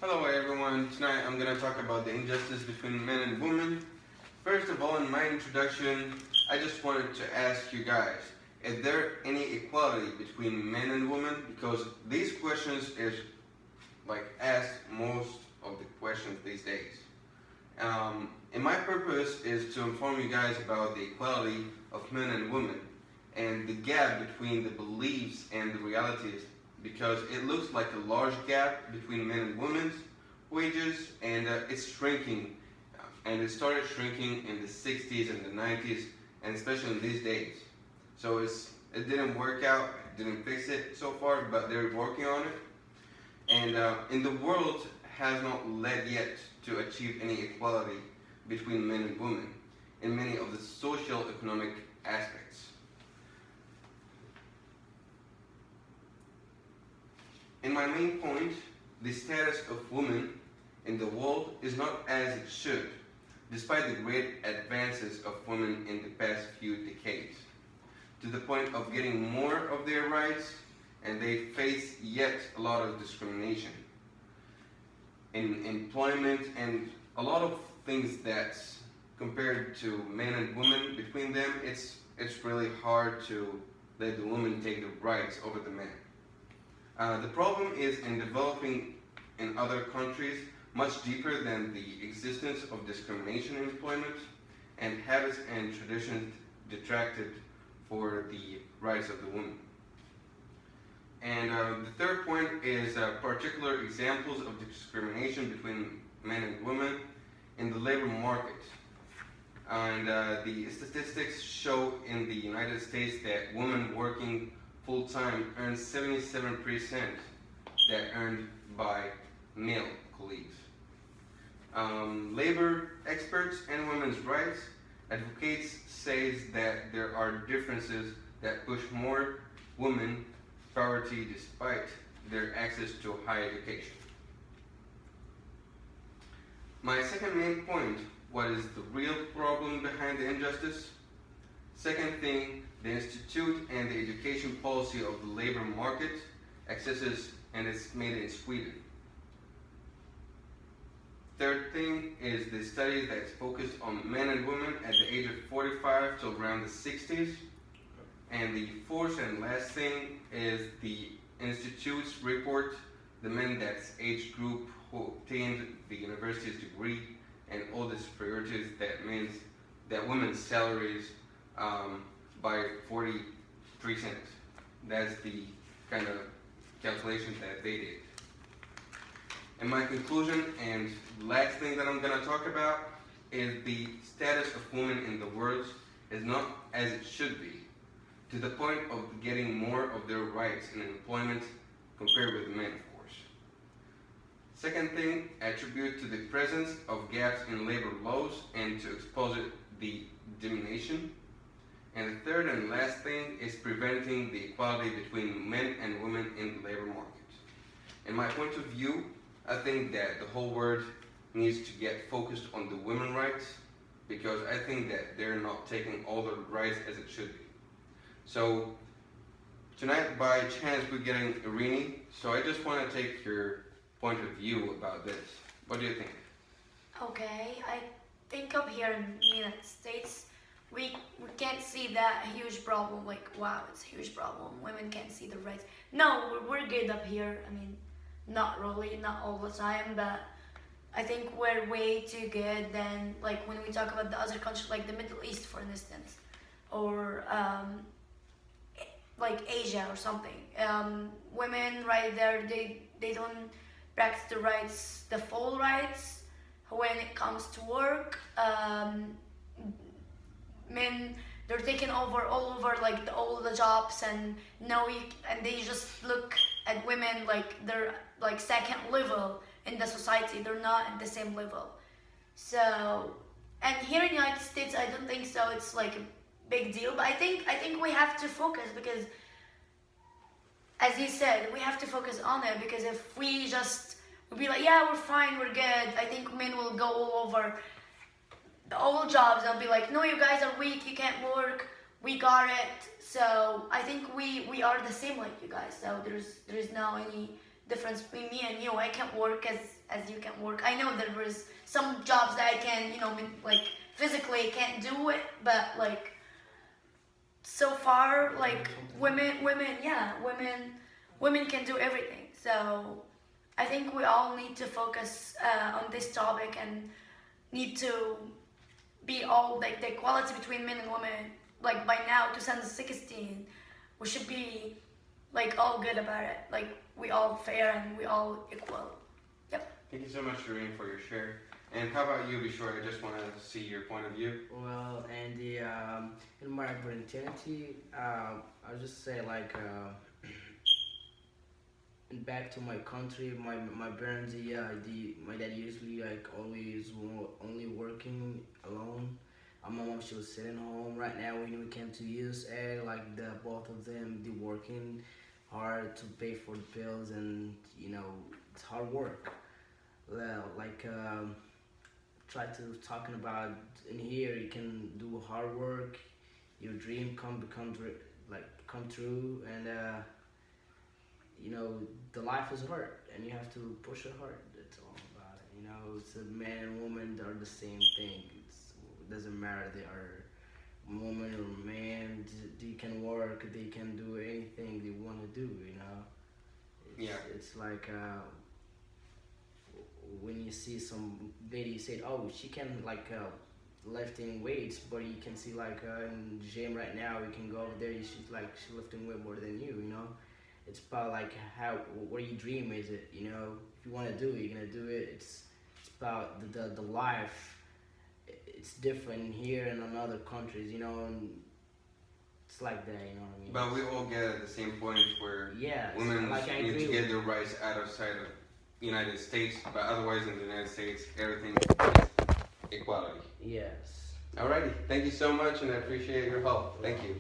Hello everyone, tonight I'm going to talk about the injustice between men and women. First of all, in my introduction, I just wanted to ask you guys, is there any equality between men and women? Because these questions is asked most of the questions these days. And my purpose is to inform you guys about the equality of men and women and the gap between the beliefs and the realities, because it looks like a large gap between men and women's wages, and it's shrinking, and it started shrinking in the 60s and the 90s, and especially in these days. So it didn't work out, it didn't fix it so far, but they're working on it. And in the world has not led yet to achieve any equality between men and women in many of the social economic aspects. In my main point, the status of women in the world is not as it should, despite the great advances of women in the past few decades, to the point of getting more of their rights, and they face yet a lot of discrimination in employment and a lot of things that, compared to men and women between them, it's really hard to let the women take the rights over the men. The problem is in developing in other countries much deeper than the existence of discrimination in employment, and habits and traditions detracted for the rights of the woman. And the third point is particular examples of discrimination between men and women in the labor market. And the statistics show in the United States that women working full-time earn 77% that earned by male colleagues. Labor experts and women's rights advocates says that there are differences that push more women poverty despite their access to higher education. My second main point, what is the real problem behind the injustice? Second thing, the institute and the education policy of the labor market accesses, and it's made in Sweden. Third thing is the study that's focused on men and women at the age of 45 to around the 60s. And the fourth and last thing is the institute's report, the men that's age group who obtained the university's degree, and all the superiorities that means that women's salaries by 43 cents. That's the kind of calculations that they did. And my conclusion and last thing that I'm going to talk about is the status of women in the world is not as it should be, to the point of getting more of their rights in employment compared with men, of course. Second thing, attribute to the presence of gaps in labor laws and to expose the discrimination. And the third and last thing is preventing the equality between men and women in the labor market. In my point of view, I think that the whole world needs to get focused on the women's rights, because I think that they're not taking all the rights as it should be. So tonight, by chance, we're getting Irini, so I just want to take your point of view about this. What do you think? Okay, I think up here in the United States, we can't see that huge problem, like, wow, it's a huge problem, women can't see the rights. No, we're good up here. I mean, not really, not all the time, but I think we're way too good than, like, when we talk about the other countries, like the Middle East, for instance, or like Asia or something. Women right there, they don't practice the rights, the full rights when it comes to work. Men, they're taking over all over, like all the jobs, and and they just look at women like they're like second level in the society. They're not at the same level. So, and here in the United States, I don't think so. It's like a big deal, but I think we have to focus, because, as you said, we have to focus on it, because if we just be like, yeah, we're fine, we're good, I think men will go all over the old jobs and be like, no, you guys are weak, you can't work, we got it. So I think we are the same like you guys. So there's no any difference between me and you. I can't work as you can work. I know there is some jobs that I can, like physically I can't do it, but like so far, like women can do everything. So I think we all need to focus on this topic and need to be all like the equality between men and women. Like by now, 2016, we should be like all good about it. Like we all fair and we all equal. Yep. Thank you so much, Shireen, for your share. And how about you, Bishore? I just want to see your point of view. Well, and in my opportunity, I'll just say like, back to my country, my parents, my dad usually like always only working alone. My mom, she was sitting home. Right now, when we came to USA, like the both of them, they working hard to pay for the bills, and it's hard work. Well, like try to talking about in here, you can do hard work, your dream come true, and the life is hard, and you have to push it hard. That's all about it. It's a man and woman, they're the same thing. It doesn't matter they are woman or man. They can work. They can do anything they want to do. It's like when you see some lady say, "Oh, she can like lifting weights," but you can see like in the gym right now, you can go over there. She's lifting way more than you. It's about like what your dream is. It if you want to do it, you're gonna do it. It's about the life. It's different here and in other countries, and it's like that. You know what I mean? But we all get at the same point where yes, women like I need agree to with get their rights outside of United States, but otherwise in the United States, everything is equality. Yes. Alrighty, thank you so much, and I appreciate your help. Thank you.